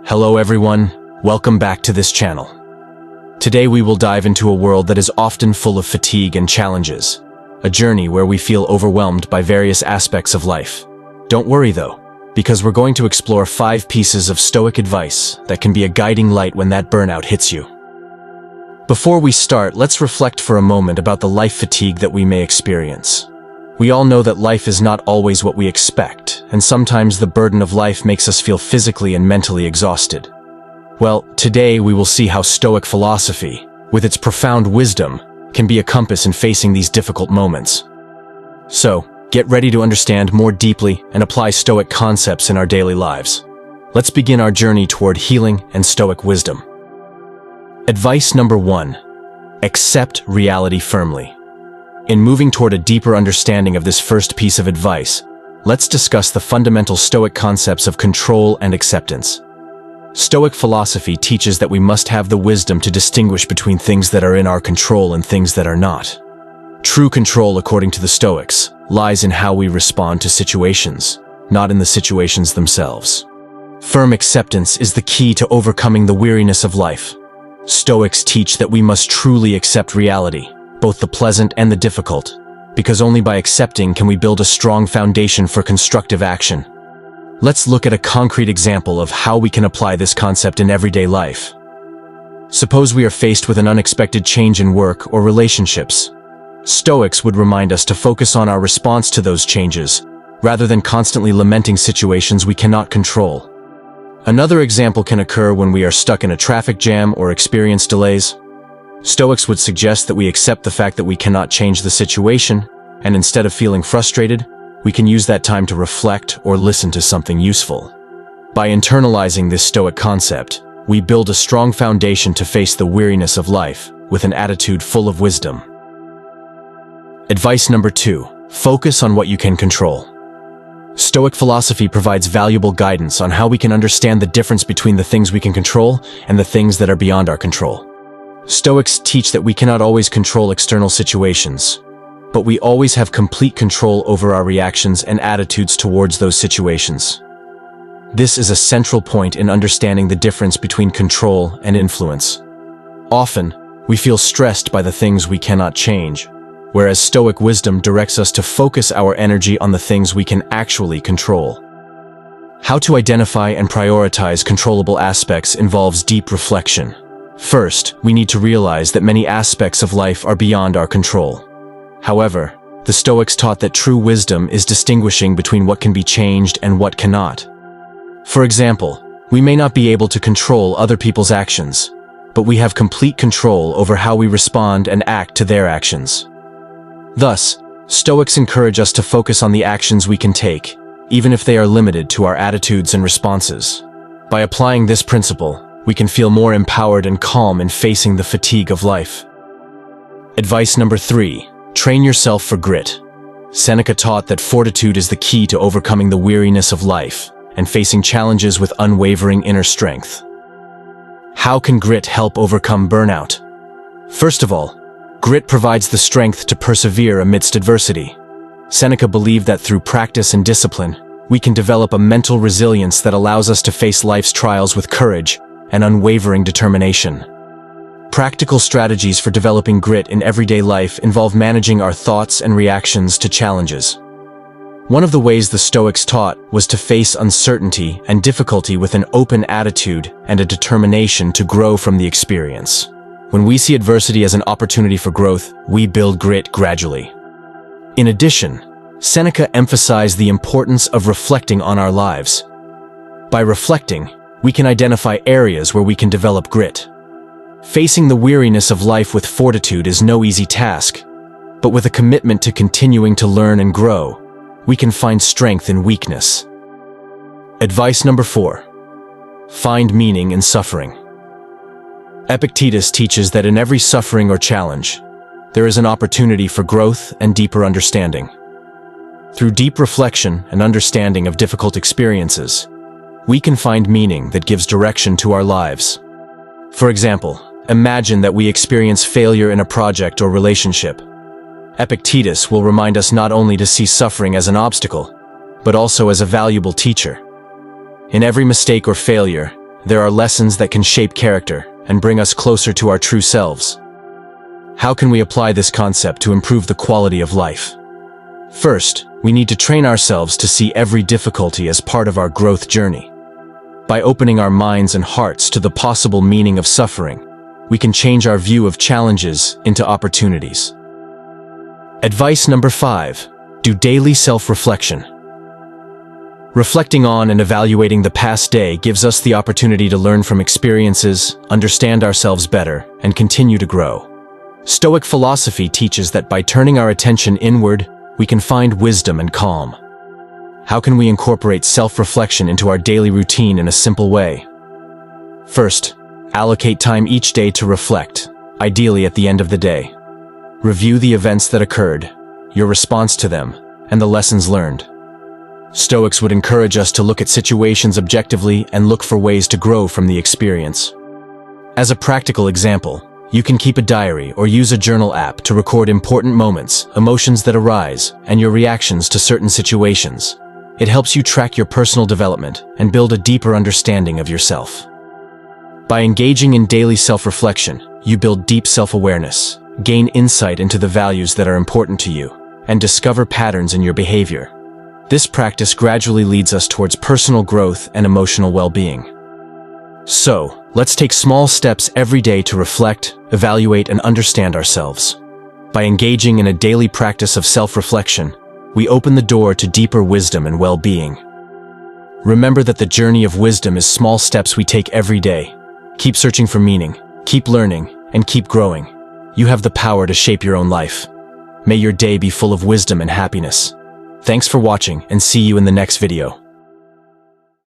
Hello everyone, welcome back to this channel. Today we will dive into a world that is often full of fatigue and challenges, a journey where we feel overwhelmed by various aspects of life. Don't worry though, because we're going to explore 5 pieces of Stoic advice that can be a guiding light when that burnout hits you. Before we start, let's reflect for a moment about the life fatigue that we may experience. We all know that life is not always what we expect, and sometimes the burden of life makes us feel physically and mentally exhausted. Well, today we will see how Stoic philosophy, with its profound wisdom, can be a compass in facing these difficult moments. So, get ready to understand more deeply and apply Stoic concepts in our daily lives. Let's begin our journey toward healing and Stoic wisdom. Advice number 1. Accept reality firmly. In moving toward a deeper understanding of this first piece of advice, let's discuss the fundamental Stoic concepts of control and acceptance. Stoic philosophy teaches that we must have the wisdom to distinguish between things that are in our control and things that are not. True control, according to the Stoics, lies in how we respond to situations, not in the situations themselves. Firm acceptance is the key to overcoming the weariness of life. Stoics teach that we must truly accept reality, both the pleasant and the difficult, because only by accepting can we build a strong foundation for constructive action. Let's look at a concrete example of how we can apply this concept in everyday life. Suppose we are faced with an unexpected change in work or relationships. Stoics would remind us to focus on our response to those changes, rather than constantly lamenting situations we cannot control. Another example can occur when we are stuck in a traffic jam or experience delays. Stoics would suggest that we accept the fact that we cannot change the situation, and instead of feeling frustrated, we can use that time to reflect or listen to something useful. By internalizing this Stoic concept, we build a strong foundation to face the weariness of life with an attitude full of wisdom. Advice number 2. Focus on what you can control. Stoic philosophy provides valuable guidance on how we can understand the difference between the things we can control and the things that are beyond our control. Stoics teach that we cannot always control external situations, but we always have complete control over our reactions and attitudes towards those situations. This is a central point in understanding the difference between control and influence. Often, we feel stressed by the things we cannot change, whereas Stoic wisdom directs us to focus our energy on the things we can actually control. How to identify and prioritize controllable aspects involves deep reflection. First, we need to realize that many aspects of life are beyond our control. However, the Stoics taught that true wisdom is distinguishing between what can be changed and what cannot. For example, we may not be able to control other people's actions, but we have complete control over how we respond and act to their actions. Thus, Stoics encourage us to focus on the actions we can take, even if they are limited to our attitudes and responses. By applying this principle, we can feel more empowered and calm in facing the fatigue of life. Advice number 3. Train yourself for grit. Seneca taught that fortitude is the key to overcoming the weariness of life and facing challenges with unwavering inner strength. How can grit help overcome burnout? First of all, grit provides the strength to persevere amidst adversity. Seneca believed that through practice and discipline, we can develop a mental resilience that allows us to face life's trials with courage and unwavering determination. Practical strategies for developing grit in everyday life involve managing our thoughts and reactions to challenges. One of the ways the Stoics taught was to face uncertainty and difficulty with an open attitude and a determination to grow from the experience. When we see adversity as an opportunity for growth, we build grit gradually. In addition, Seneca emphasized the importance of reflecting on our lives. By reflecting, we can identify areas where we can develop grit. Facing the weariness of life with fortitude is no easy task, but with a commitment to continuing to learn and grow, we can find strength in weakness. Advice number 4. Find meaning in suffering. Epictetus teaches that in every suffering or challenge, there is an opportunity for growth and deeper understanding. Through deep reflection and understanding of difficult experiences, we can find meaning that gives direction to our lives. For example, imagine that we experience failure in a project or relationship. Epictetus will remind us not only to see suffering as an obstacle, but also as a valuable teacher. In every mistake or failure, there are lessons that can shape character and bring us closer to our true selves. How can we apply this concept to improve the quality of life? First, we need to train ourselves to see every difficulty as part of our growth journey. By opening our minds and hearts to the possible meaning of suffering, we can change our view of challenges into opportunities. Advice number 5. Do daily self-reflection. Reflecting on and evaluating the past day gives us the opportunity to learn from experiences, understand ourselves better, and continue to grow. Stoic philosophy teaches that by turning our attention inward, we can find wisdom and calm. How can we incorporate self-reflection into our daily routine in a simple way? First, allocate time each day to reflect, ideally at the end of the day. Review the events that occurred, your response to them, and the lessons learned. Stoics would encourage us to look at situations objectively and look for ways to grow from the experience. As a practical example, you can keep a diary or use a journal app to record important moments, emotions that arise, and your reactions to certain situations. It helps you track your personal development and build a deeper understanding of yourself. By engaging in daily self-reflection, you build deep self-awareness, gain insight into the values that are important to you, and discover patterns in your behavior. This practice gradually leads us towards personal growth and emotional well-being. So, let's take small steps every day to reflect, evaluate, and understand ourselves. By engaging in a daily practice of self-reflection, we open the door to deeper wisdom and well-being. Remember that the journey of wisdom is small steps we take every day. Keep searching for meaning, keep learning, and keep growing. You have the power to shape your own life. May your day be full of wisdom and happiness. Thanks for watching, and see you in the next video.